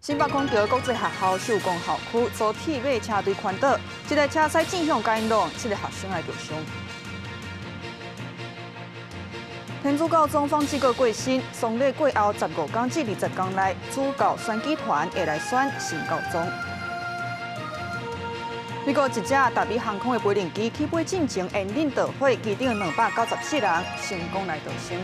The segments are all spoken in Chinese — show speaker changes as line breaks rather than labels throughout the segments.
新北空桥国际学校寿光校区遭铁马车队翻倒，一台车驶正向干路，7个学生来受伤。天主教总方机构过身，丧礼过后15天至20天内，主教选举团会来选新教宗。美国一只达美航空的飞行机起飞进前烟瘾导火，机长294人成功来逃生。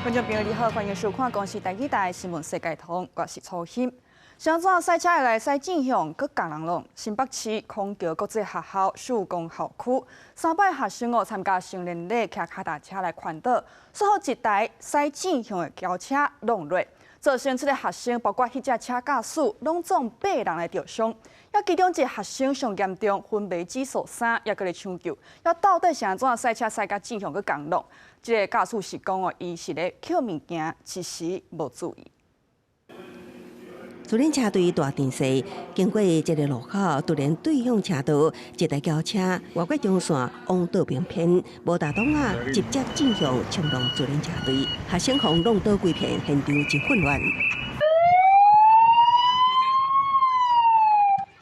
观众朋友你好，欢迎收看公视第2台新闻世界通，我是楚欣。上转赛车会来驶正向，佮共人弄。新北市空桥国际学校寿光校区3摆学生参加成年礼，骑脚踏车来环岛，随后一台驶正向的轿车弄落，造成7个学生，包括迄只车驾驶，拢总8人来受伤。也其中一个学生上严重，昏迷指数3，也搁咧抢救。要到底是安怎赛车驶甲正向佮共弄？这个驾驶是讲伊是咧捡物件，其实无注意。
自轮车队大阵势，经过一个路口，突然对向车道一台轿车越过中线往道边偏，无打动啊，直接正向冲撞自轮车队，学生互弄倒规片，现场一混乱。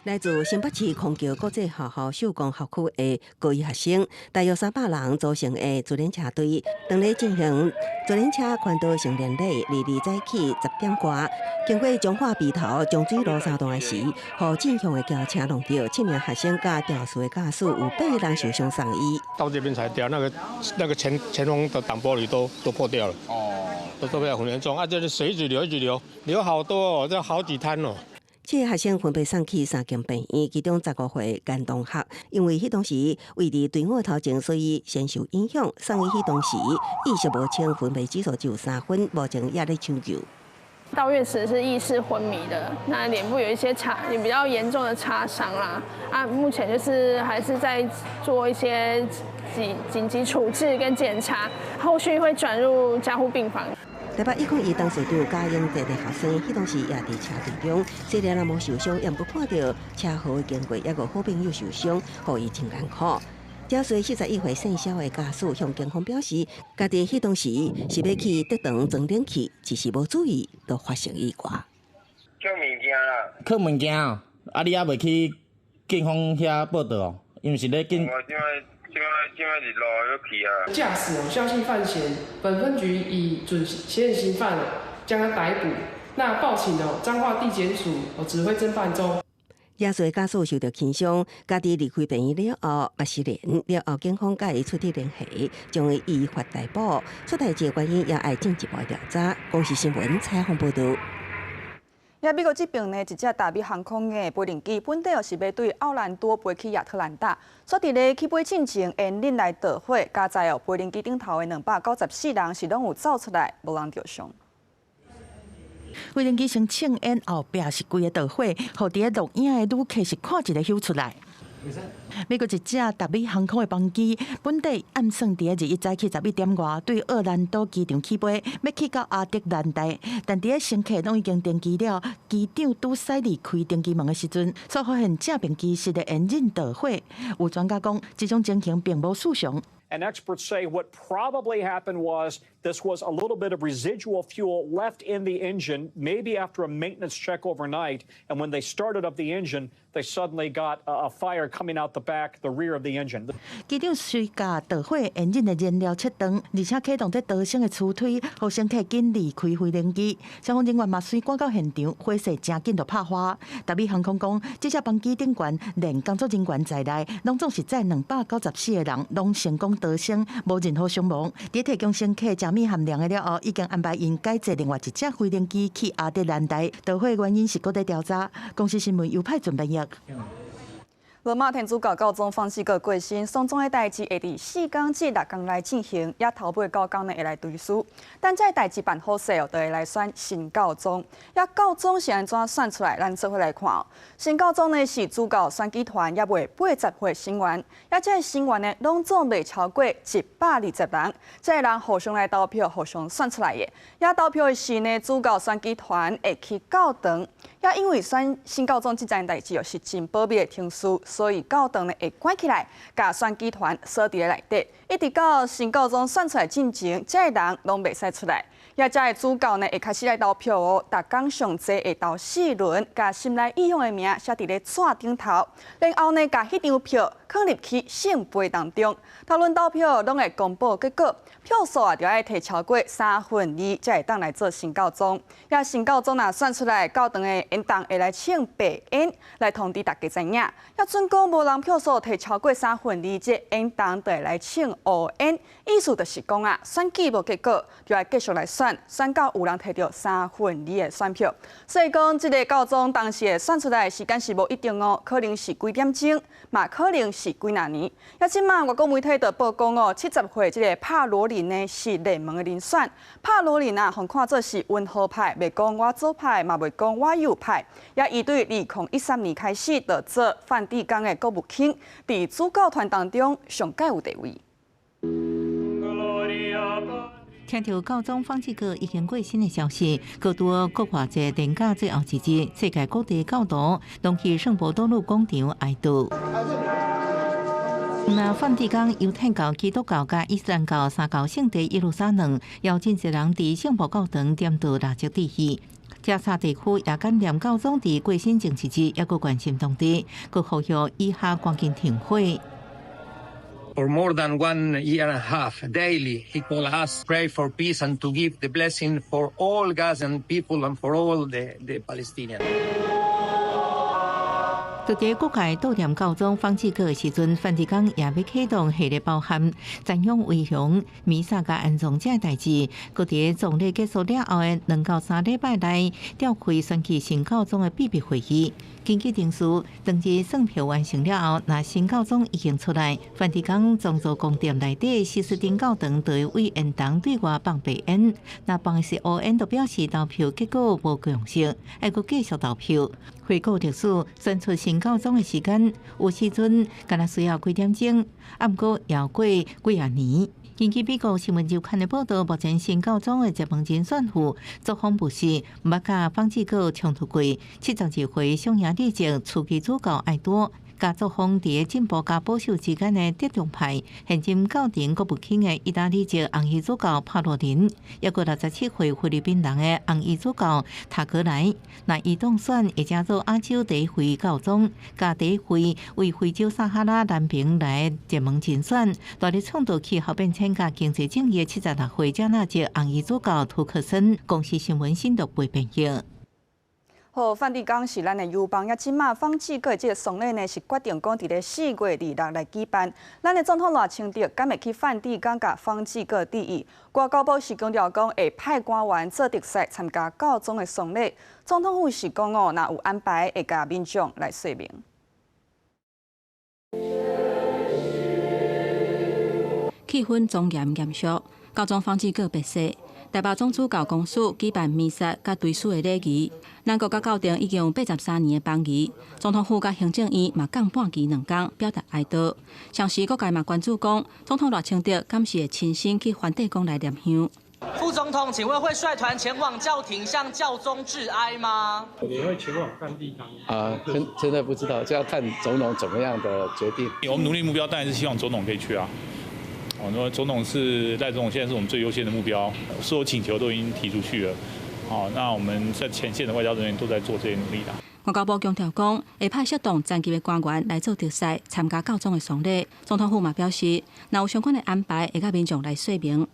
来自新北市空桥国际学校寿光校区的高一学生，大约300人组成的自轮车队，当日进行自轮车环岛成年礼，22早起10点多，经过彰化鼻头江水路3段时，互正向的轿车弄到7名学生加肇事的驾驶，有8人受伤送医。
到这边才掉，那个前方的挡玻璃都破掉了，都比较很严重啊！这是水一直流好多哦，这好几滩哦。
这个学生分别送去3间病院，其中15岁男同学，因为迄当时位伫队伍头前，所以先受影响。送医迄当时意识无清，昏迷指数只有3分，目前也在抢救。
到院时是意识昏迷的，那脸部有一些也比较严重的擦伤啦。目前就是还是在做一些紧急处置跟检查，后续会转入加护病房。
台北101当事长嘉英这个学生，迄当时也伫车队中，虽然无受伤，也毋过看到车祸的经过，也有好朋友受伤，互伊真艰苦。肇事41岁姓肖的驾驶向警方表示，家己迄当时是要去德堂装冷气，只是无注意，就发生意外。
捡物件啦！
捡物件哦，你还未去警方遐报道哦？因为是咧警。
今晚日路要去啊！
驾驶相信犯嫌，本分局以准现行犯将他逮捕。那报请彰化地检署指挥侦办中。
亚岁驾驶受到轻伤，家己离开病院了后，目失联了后，警方甲伊出地联系，将伊依法逮捕。出代志原因也爱进一步调查。公视新闻采访报道。
美国这边呢，一只达美航空的飞行机，本地是要对奥兰多飞去亚特兰大，所伫咧起飞进前，烟瘾来导火，加在飞行机顶头的294人是拢有走出来，无人受伤。
飞行机先呛烟后壁是规个导火，互伫咧录影的旅客是看一个翕出来。美国一只达美航空的班机，本地暗算伫日1早起11点外，对奥兰多机场起飞，要去到亚特兰大，但伫咧乘客拢已经登机了，机长拄驶离开登机门的时阵，所发现正边机室的烟瘾导火。有专家讲，这种情形并无史上。
And experts say what probably happened was this was a little bit of residual fuel left in the engine, maybe after a maintenance check overnight. And when they started up the engine, they suddenly got a fire coming out the back, the rear of the engine.
机长随甲导火烟瘾的燃料切断，而且启动这逃生的助推，互乘客紧离开飞行机。消防人员嘛随赶到现场，火势真紧就拍花。达美航空讲，这只班机顶悬连工作人员在内，拢总是载294个人，拢成功逃生，无任何伤亡。伫提供乘客食物含量的了后，已经安排因改坐另外一只飞行机去亚特兰大。导火原因是搁在调查。公视新闻由派准编译。
罗马天主教教宗方济各过身，丧葬的代志会伫4天至6天来进行，也头尾9天呢会来追思。但这代志办好势哦，就会来选新教宗。也教宗是安怎选出来？咱做伙来看哦。新教宗呢是主教选举团也为80岁成员，也这成员呢拢总未超过120人。这人互相来投票，互相选出来的。也投票的是呢，主教选举团会去教堂。也因为选新教宗这件代志哦是真保密的听书，所以教堂呢会关起来，甲选举团锁伫咧内底，一直到新教宗选出来进前，这个人拢袂使出来。也遮的主教呢会开始来投票哦，逐工上济会投4轮，甲心内意向的名写伫咧纸顶头，然后呢，甲迄张票放入去圣杯当中。头轮投票拢会公布结果，票数啊就要摕超过2/3，才会当来做新教宗。也新教宗若选出来，教堂的演堂会来请白烟来通知大家知影。也准讲无人票数摕超过2/3，这演堂就会来请黑烟。意思就是讲啊，选举无结果，就要继续来选，选到有人摕到2/3的选票。所以讲，这个教宗当时会选出来的时间是无一定哦，可能是几点钟，嘛可能是几哪年。也即马外国媒体就报讲哦，70岁这个帕罗林呢是热门的人选。帕罗林啊，互看作是温和派，袂讲我左派，嘛袂讲我右派。也伊对2013年开始就做梵蒂冈的国务卿，伫主教团当中上界有地位。
听到教宗方济各已经过身的消息，各多国外在年假最后一日，世界各地教徒拢去圣保多禄广场哀悼。那梵蒂冈犹太教、基督教甲伊斯兰教三教圣地耶路撒冷，邀真侪人伫圣保教堂点灯蜡烛致意。加沙地区也感念教宗伫过身前一日，也个关心当地，佮呼吁以下赶紧停火。
For more than 1 year and a half, daily, he called us pray for peace and to give the blessing for all Gazan people and for all the Palestinians.
就伫国界悼念教宗方济各的时阵，梵蒂冈也要启动系列包含瞻仰维祥、弥撒甲安葬这代志。佮伫葬礼结束了后的2到3礼拜内，召开选举新教宗的秘密会议。根据定数，当日算票完成了后，那新教宗已经出来，梵蒂冈宗座宫殿内底西斯丁教堂就会为演堂对外放白烟。那放的是黑烟，就表示投票结果无共识，还佫继续投票。回顾历史，选出新教宗的时间，有时阵敢若需要几点钟，啊，毋过也过几啊年。根据美国新闻周刊的报道，目前新教宗的热门人选户作风不实，捌甲方济各冲突过，72回上映历程，初期主教爱多。甲作风伫进步甲保守之间的德中派，现今教廷国务卿的意大利籍红衣主教帕罗林，也个67岁菲律宾人的红衣主教塔格莱，那伊当选会加做亚洲第一回教宗，甲第一回为非洲撒哈拉南平来热门人选，大力倡导气候变迁甲经济正义的76岁加纳籍红衣主教图克森，公司新闻新读陪朋友。
好，梵蒂冈是咱的友邦，也即马方济各这个丧礼呢是决定讲伫咧4月26来举办。咱的总统赖清德敢会去梵蒂冈甲方济各致意？外交部是强调讲会派官员做特使参加教宗的丧礼。总统府是讲哦，若有安排会甲民众来说明。
气氛庄严严肃，教宗方济各别逝。台北总主教公署举办弥撒甲追思的礼仪，咱国甲教廷已经有83年的邦仪，总统府甲行政院嘛降半旗2天，表达哀悼。上时各界嘛关注讲，总统赖清德敢是会亲身去梵蒂冈来念香。
副总统，请问会率团前往教廷向教宗致哀吗？
你会前往梵蒂冈？
真的不知道，这要看总统怎么样的决定。
我们努力目标当然是希望总统可以去啊。那总统是赖总统，现在是我们最优先的目标，所有请求都已经提出去了。那我们在前线的外交人员都在做这些努力啦。
外交部强调讲，会派适当层级的官员来做特使参加教宗的丧礼。总统府嘛表示，若有相关的安排，会甲民众来说明。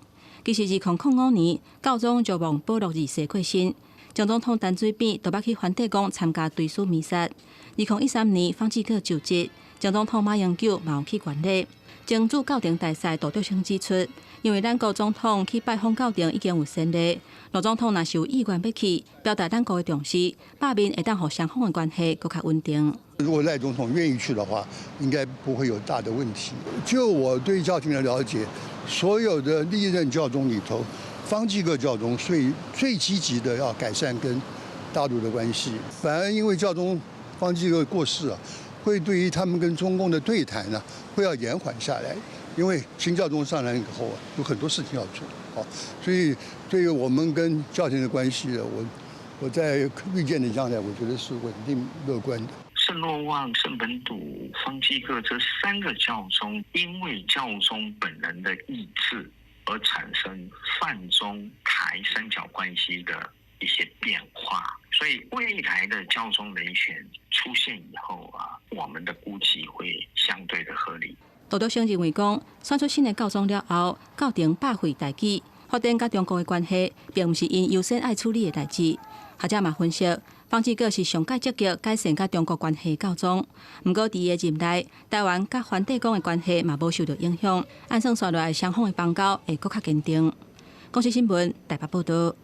其实2005年，教宗就望保禄2世过身，蒋总统陈水扁就捌去梵蒂冈参加追思弥撒。2013年，方济各就职，蒋总统马英九嘛有去观礼。前驻教廷大使杜德生指出，因为咱国总统去拜访教廷已经有先例，罗总统若是有意愿要去，表达咱国的重视，罢免会当互双方的关系更加稳定。
如果赖总统愿意去的话，应该不会有大的问题。就我对教廷的了解，所有的历任教宗里头，方济各教宗最积极的要改善跟大陆的关系，反而因为教宗方济各过世啊。会对于他们跟中共的对谈呢，会要延缓下来，因为新教宗上来以后啊，有很多事情要做，所以对于我们跟教廷的关系呢，我在预见的将来，我觉得是稳定乐观的。
圣若望、圣本笃、方济各这3个教宗，因为教宗本人的意志而产生泛中台台三角关系的一些变化。所以未来的教宗人选出现以后啊，我们的估计会相对的合理。
杜德生认为讲，选出新的教宗了后，教廷百废待举，发展甲中国的关系，并不是因优先爱处理的代志。学者嘛分析，方济各是上届积极改善甲中国关系的教宗。不过，伫伊的任内，台湾甲梵蒂冈的关系嘛无受到影响，按算下来，双方的邦交会更较坚定。公视新闻台北报道。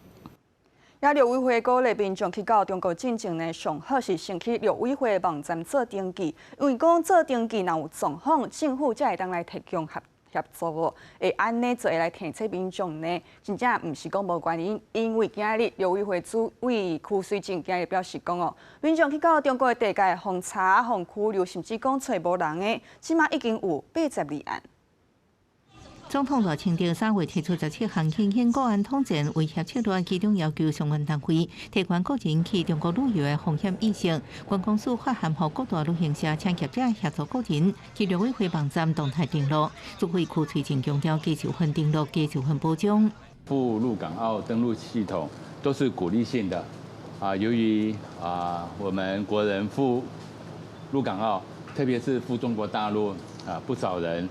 陆委会鼓励民众去到中国进前呢，上好是先去陆委会网站做登记，因为讲做登记若有状况，政府才会当来提供协助。会安尼做会来提醒民众呢，真正毋是讲无原因，因为今日陆委会主委邱水正今日表示讲哦，民众去到中国的地界封查、封拘留，甚至讲找无人的，起码已经有82案。
总统赖清德3月提出17项新兴国安统战威胁策略，其中要求相关单位提高个人去中国旅游的风险意识。观光署发函予各大旅行社，请业者协助个人去陆委会网站动态登录。主委邱垂正强调，加9份登录，加9份保障。
赴陆港澳登录系统都是鼓励性的由于我们国人赴陆港澳，特别是赴中国大陆不少人。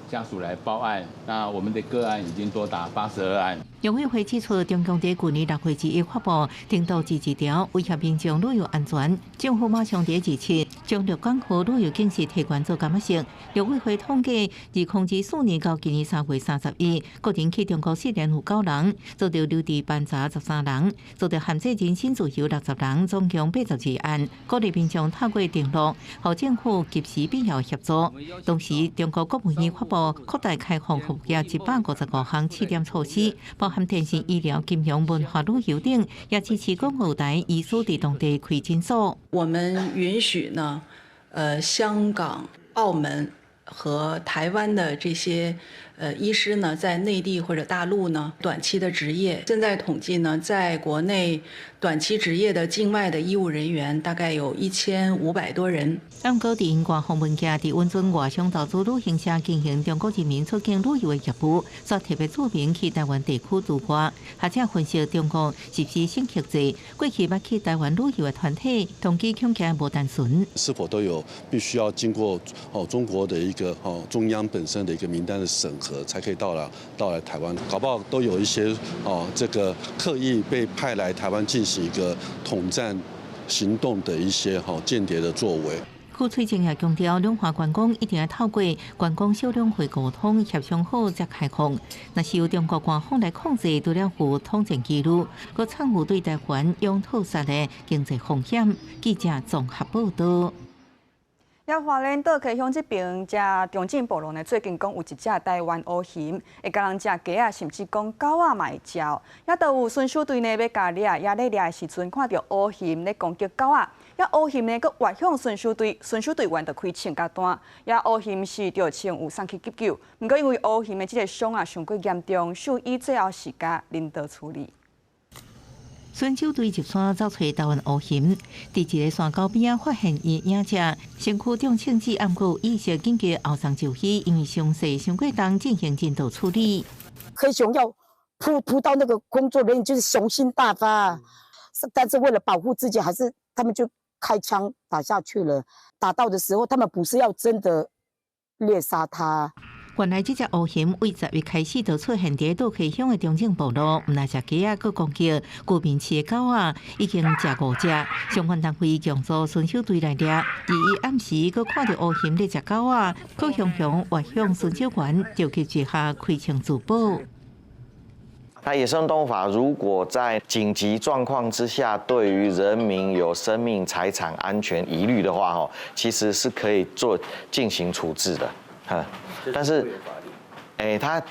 家属来报案，那我们的个案已经多达82案。
陆委会指出，中共在去年6月1日发布登岛自治条，威胁民众旅游安全。政府马上在17将陆港河旅游警示提悬做监视。陆委会统计，2004年到今年3月31日，个人去中国失联有9人，遭到留置办查13人，遭到限制人身自由60人，总共82案。鼓励民众透过登录，予政府及时必要协助。同时，中国国务院发布扩大开放服务业155项试点措施，包含电信、医疗、金融、文化、旅游等，也支持广播台移所伫当地开诊所。
我们允许呢，香港、澳门和台湾的这些医师呢，在内地或者大陆呢短期的执业。现在统计呢，在国内短期执业的境外的医务人员大概有1500多人。
不过，伫英国访问者伫温顺外商投资旅行社经营中国人民出境旅游的业务，所特别注明去台湾地区度过。学者分析，中国是不是先克制？过去捌去台湾旅游的团体，动机恐惊无单纯。
是否都有必须要经过中国的一个中央本身的一个名单的审核，才可以到来台湾？搞不好都有一些这个刻意被派来台湾进行一个统战行动的一些间谍的作为。
邱垂正也强调，两岸观光一定要透过观光小两会沟通协商好才开放。若是由中国官方来控制，除了有统战记录，佮掺有对台湾用屠杀的经济风险。记者综合报道。
花莲岛溪乡这边，中正部落呢，最近讲有一只台湾乌熊，会甲人食鸡啊，甚至讲狗啊嘛会食。也都有巡守队呢要加掠，也咧掠的时阵，看到乌熊咧攻击狗啊，也乌熊呢，佮越向巡守队员就开枪甲弹，也乌熊是着枪有送去急救，不过因为乌熊的这个伤啊，上过严重，所以最后是甲领导处理。
巡守队入山找找台湾乌熊，伫一个山沟边发现伊影者，身躯中枪子，暗过意识紧急后上就医，因为伤势伤过重，进行人道处理。
黑熊要扑到那个工作人员，就是雄心大发，但是为了保护自己，还是他们就开枪打下去了。打到的时候，他们不是要真的猎杀他。
原来这只乌熊为10月开始就出现伫岛溪乡的中正部落，毋但食鸡啊，佮攻击居民饲的狗啊，已经食5只。相关单位强做巡守队来掠，伊暗时佮看到乌熊咧食狗啊，佮雄越向巡守员就急之下开枪自保。
那野生动物法如果在紧急状况之下，对于人民有生命财产安全疑虑的话，其实是可以进行处置的。但是，他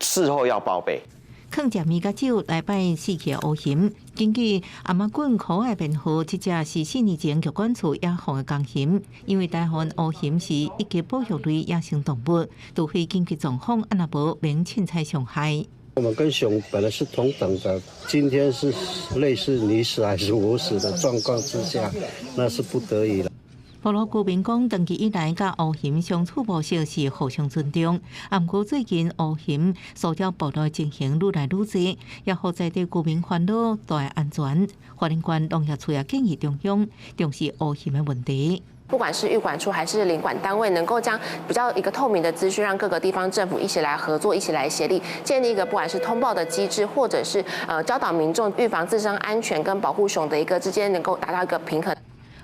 事后要报备。
放食米甲酒来摆死去的乌熊，根据阿妈郡可爱辩护，这只是4年前玉管处野放的公熊，因为台湾乌熊是一级保育类野生动物，除非紧急状况，安那无免凊彩伤害。
我们跟熊本来是同等的，今天是类似你死还是我死的状况之下，那是不得已了。
部落居民讲，长期以来甲乌熊相处模式是互相尊重。不过最近乌熊骚扰部落情形愈来愈多，也互在地居民烦恼大安全。花莲县农业处也建议中央重视乌熊的问题。
不管是育管处还是领管单位，能够将比较一个透明的资讯，让各个地方政府一起来合作，一起来协力，建立一个不管是通报的机制，或者是教导民众预防自身安全跟保护熊的一个之间能够达到一个平衡。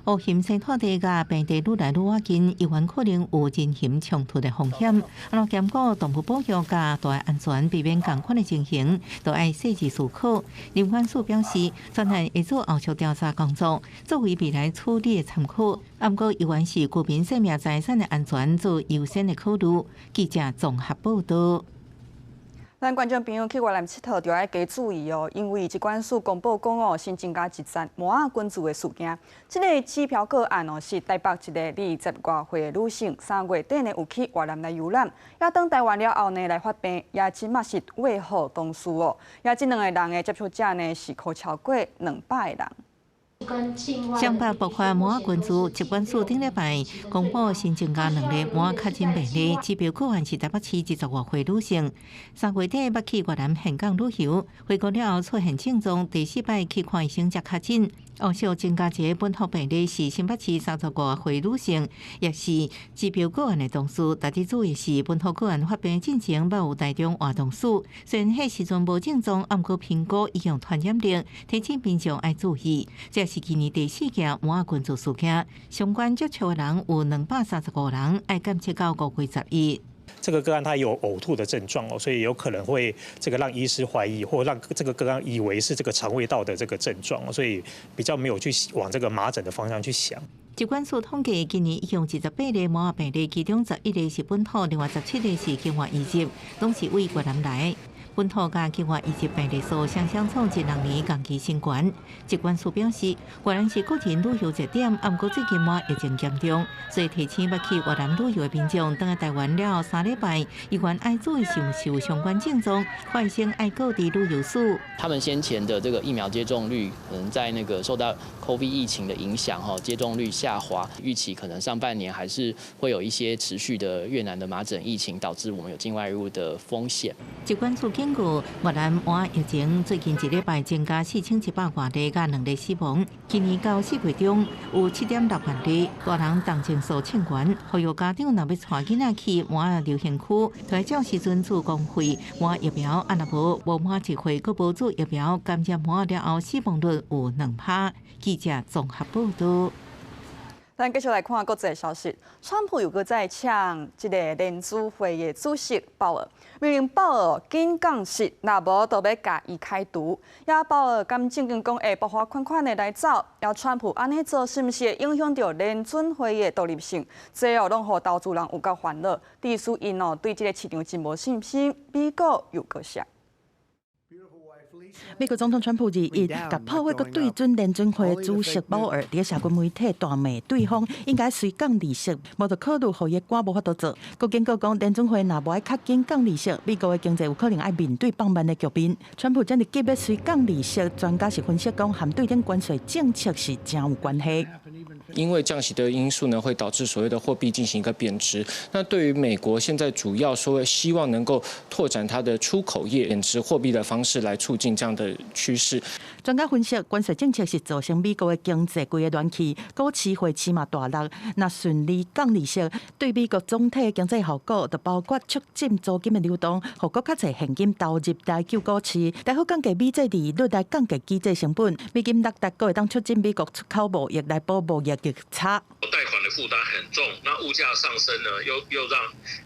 乌熊生态地甲病地愈来愈接近，有可能有人熊冲突的风险。兼顾动物保育甲大安全，避免同款的情形，都要细致思考。林管处表示，专案会做后续调查工作，作为未来处理的参考。不过，依然是居民生命财产的安全做优先的考虑。记者综合报道。
咱观众朋友去越南佚佗，就要加注意哦，因为疾管署公布讲哦，新增加一宗毛仔滚珠的事件。这个机票个案哦，是台北一个20外岁的女性，3月底呢有去越南来游览，也等台湾了后呢来发病，也真嘛是未后同事哦。也这2个人的接触者呢是可超过200个人。
上北爆发毛仔群组，疾管署顶礼拜公布新增加2例毛仔确诊病例，指标个案是台北市20外岁女性，3月底捌去越南岘港旅游，回国了后出现症状，第4摆去看医生才确诊。后续增加一个本土病例是新北市30外岁女性，也是指标个案的同事。特别注意是本土个案发病进前捌有台中活动史，虽然迄时阵无症状，不过评估已有传染力，提醒民众要注意。这是今年第4件毛仔群组事件，相关接触的人有235人，要监测到5月11。
这个个案它有呕吐的症状哦，所以有可能会让医师怀疑，或让这个个案以为是这个肠胃道的这个症状，所以比较没有去往这个麻疹的方向去想。
疾管署统计，今年已用28例毛仔病例，其中11例是本土，另外17例是境外移入，拢是为越南来。本土甲境外移入病例数双创近2年同期新高。疾管署表示，越南是国人旅游热点，不过最近嘛疫情严重，所以提醒要去越南旅游的民众，等下台湾了3礼拜，依然要注意是否有相关症状，快先爱购地旅游署。
他们先前的这个疫苗接种率，可能在那个受到 COVID 疫情的影响，接种率下滑，预期可能上半年还是会有一些持续的越南的麻疹疫情，导致我们有境外入的风险。
疾管署警告，越南毛仔疫情最近1礼拜增加4700多例，甲2例死亡。今年到4月中有7.6万例，大人重症数欠悬，呼吁家长若要带囡仔去毛仔流行区，就要照时阵做公费毛仔疫苗，若无满1岁，佮无做疫苗，感染毛仔了后死亡率有2%。记者综合报道。
咱继续来看国际消息，川普又搁再抢这个联储会的主席鲍尔，命令鲍尔紧降息，若无就要甲伊开除。也鲍尔敢正经讲会拨款款款的来走，也川普安尼做是毋是会影响到联储会的独立性？这拢互投资人有够烦恼，致使因对这个市场真无信心。美国又搁啥？
美国总统川普2日甲炮火，佮对准联准会主席鲍尔，伫社群媒体大骂对方应该随降利息，无就考虑互伊官无法度做。佮警告讲，联准会若无爱较紧降利息，美国的经济有可能爱面对放慢的局面。川普这日急要随降利息，专家是分析讲，和对等关税政策是真有关系。
因为降息的因素呢，会导致所谓的货币进行一个贬值。那对于美国现在主要说希望能够拓展它的出口业，贬值货币的方式来促进这样的趋势。
专家分析，关税政策是造成美国的经济规个乱起，股市会起码大落。那顺利降利息，对美国总体经济效果，就包括促进资金的流动，和国较侪现金投入来救股市，最好降低美债利率来降低经济成本。美金落达会当促进美国出口贸易来补贸易逆差。
贷款的负担很重，那物价上升呢，又让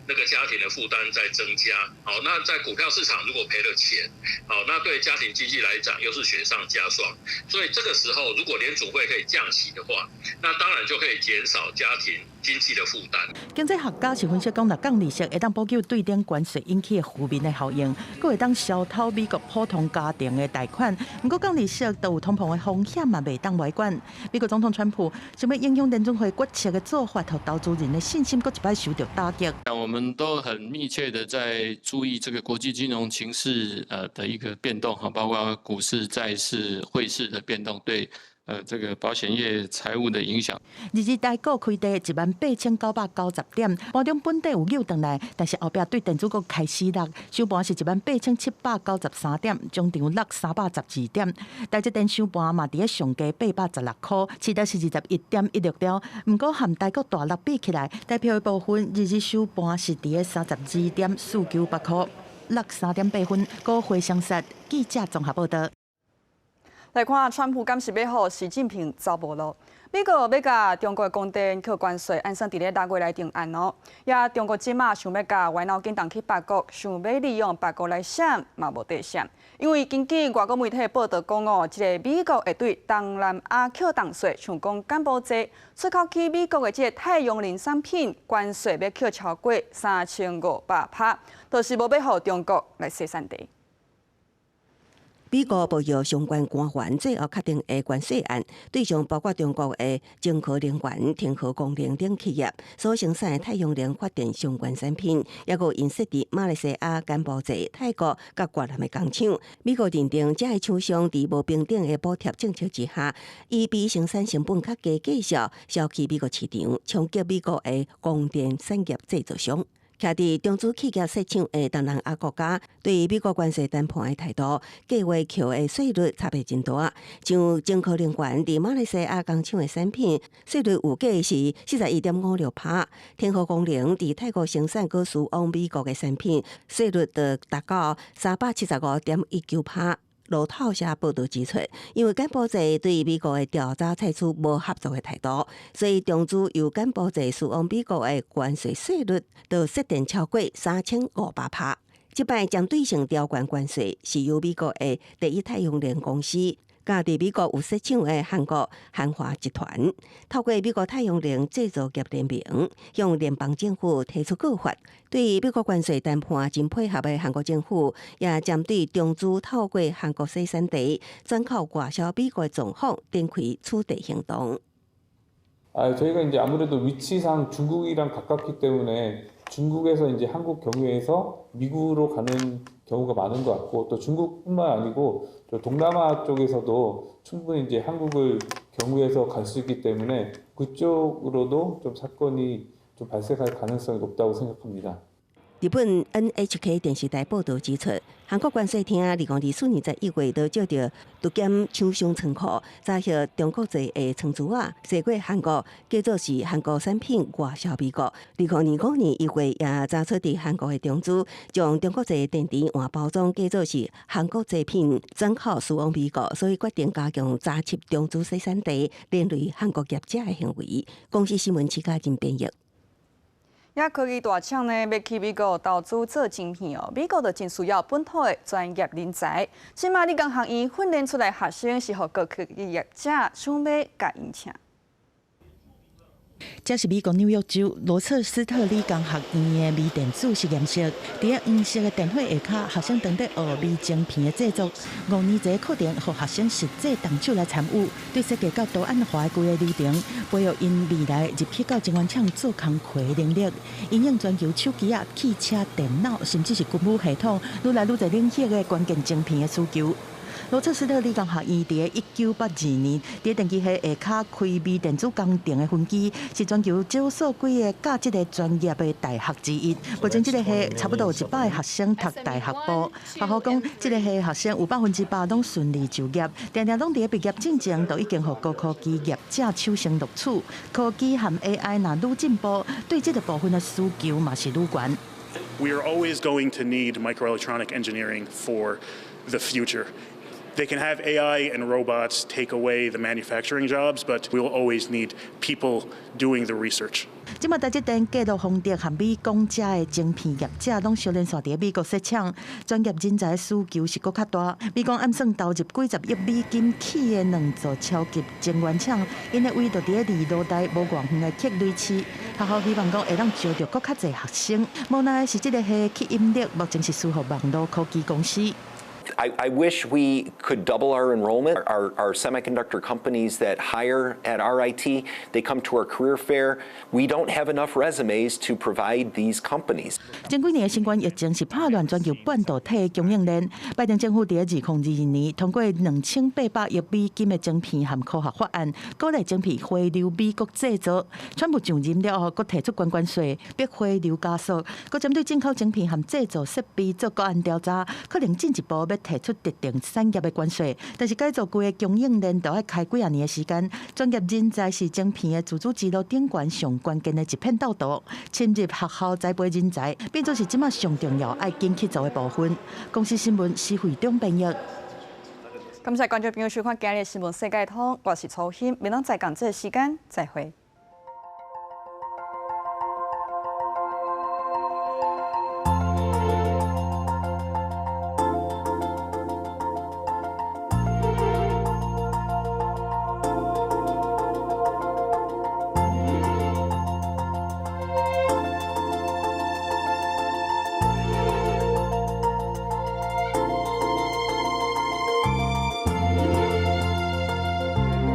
那个家庭的负担在增加。好，那在股票市场如果赔了钱，好，那对家庭经济来讲又是雪上加霜。所以这个时候，如果联储会可以降息的话，那当然就可以减少家庭经济的负担。
经济学家是分析讲，若降利息会当补救对等关税引起的负面的效应，佫会当消透美国普通家庭的贷款。不过降利息都有通膨的风险嘛，袂当外管。美国总统川普想要影响联准会决策的做法，和投资人的信心，佫一摆受到打击。
我们都很密切的在注意这个国际金融情势的一个变动哈，包括股市、债市、汇市的变动对这个保险业财务的影响。
日台股开低18990点，盘中本地有扭转来，但是后壁对电子股开始落，收盘是18793点，中场落312点。台积电收盘嘛，伫咧上价816块，市值是21.16兆。不过含台股大落比起来，代表的部分日收盘是伫咧32.498块，落3.8分，高回相杀。记者综合报道。
来看，川普敢是要互习近平走无路？美国要甲中国的供电扣关税，按算伫咧6月来定案哦。也中国即马想要甲歪脑筋动去别国，想要利用别国来闪，嘛无得闪。因为根据外国媒体报道讲哦，即个美国会对东南亚扣重税，像讲柬埔寨出口去美国的即个太阳能产品关税要扣超过3500%，就是无要互中国来生产地。
美国贸易相关官员最后确定的关税案，对象包括中国的晶科能源、天河光能等企业所生产的太阳能发电相关产品，也有因设伫马来西亚、柬埔寨、泰国甲越南的工厂。美国认定这些厂商伫无平等的补贴政策之下，以比生产成本较低计价，销去美国市场，冲击美国的光电产业制造商。徛伫中资企业设厂的东南亚国家，对美国关税谈判的态度，计划扣的税率差别真大。像晶科能源伫马来西亚工厂的产品，税率有计是41.56%；天河光能伫泰国生产搁输往美国的产品，税率就达到375.19%。路透社报道指出，因为柬埔寨对美国的调查采取无合作的态度，所以中资由柬埔寨输往美国的关税税率就设定超过3500%。这摆将对性条款关税是由美国的第一太阳能公司，加伫美国有设厂的韩国汉华集团，透过美国太阳能制造业联名，向联邦政府提出告发。对美国关税谈判真配合的韩国政府，也针对中资透过韩国生产地转口外销美国的状况展开取缔行动。
저희가 이제 아무래도 위치상 중국이랑 가깝기 때문에 중국에서 이제 한국 경유해서 미국으로 가는 경우가 많은 것 같고 또 중국뿐만 아니고 또 동남아 쪽에서도 충분히 이제 한국을 경유해서 갈 수 있기 때문에 그쪽으로도 좀 사건이 좀 발생할 가능성이 높다고 생각합니다.
日本 NHK 电视台报道指出，韩国关税厅2024年1月就照着毒检厂商仓库查获中国籍的仓主驶过韩国，假作是韩国产品外销美国。2025年1月也查出伫韩国的中资将中国籍电池换包装，假作是韩国制品转口输往美国，所以决定加强查缉中资生产地连累韩国业者的行为。公司新闻徐家进编译。
也科技大厂呢，要去美国投资做晶片哦。美国就真需要本土的专业人才。即马理工学院训练出来学生，是互各科技业者想要甲因请。
这是美国纽约州罗彻斯特理工学院的微电子实验室，伫咧黄色的电火下骹，学生当在学微晶片的制作。5年前课程，互学生实际动手来参与，对设计到图案化规个流程，培育因未来入去到晶圆厂做工课的能力。因应全球手机啊、汽车、电脑，甚至是军武系统，愈来愈侪领域的关键晶片的需求。罗彻斯特理工学院伫1982年伫电机系下骹开微电子工程的分机，是全球少数几个教这个专业的大学之一。目前这个系差不多有100个学生读大学部，学校讲这个系学生有100%拢顺利就业，常常拢伫毕业进前都已经互高科技业者手生录取。科技和 AI 若愈进步，对这个部分的需求嘛是愈悬。
We are always going to need microelectronic engineering for the future. They can have AI and robots take away the manufacturing jobs, but we will always need people doing the research.
即马台积电继续丰田和美光遮的晶片业者拢小连续伫美国设厂，专业人才的需求是搁较大。美光暗算投入几十亿美金起的2座超级晶圆厂，因的位就伫咧离罗台无偌远的克雷市。学校希望讲会当招到搁较侪学生，无奈是这个系吸引力目前是属乎网络科技公司。
I wish we could double our enrollment. Our semiconductor companies that hire at RIT, they come to our career fair. We don't have enough resumes to provide these companies.
前几年的新冠疫情是拍乱全球半导体供应链。拜登政府在2022年通过2800亿美金的晶片和科学法案，鼓励晶片回流美国制造。川普上任了后，佮提出关税，逼回流加速，佮针对进口晶片和制造设备做个案调查，可能进一步要提出特定产业的关税。但是改造规个供应链都要开几年的时间。专业人才是晶片的自主之路顶端上关键的一片道路。深入学校栽培人才，变作是即马上重要爱紧去做的部分。公司新闻施惠中编译。
感谢观众朋友收看今日新闻世界通，我是曹欣，明天再讲这个时间再会。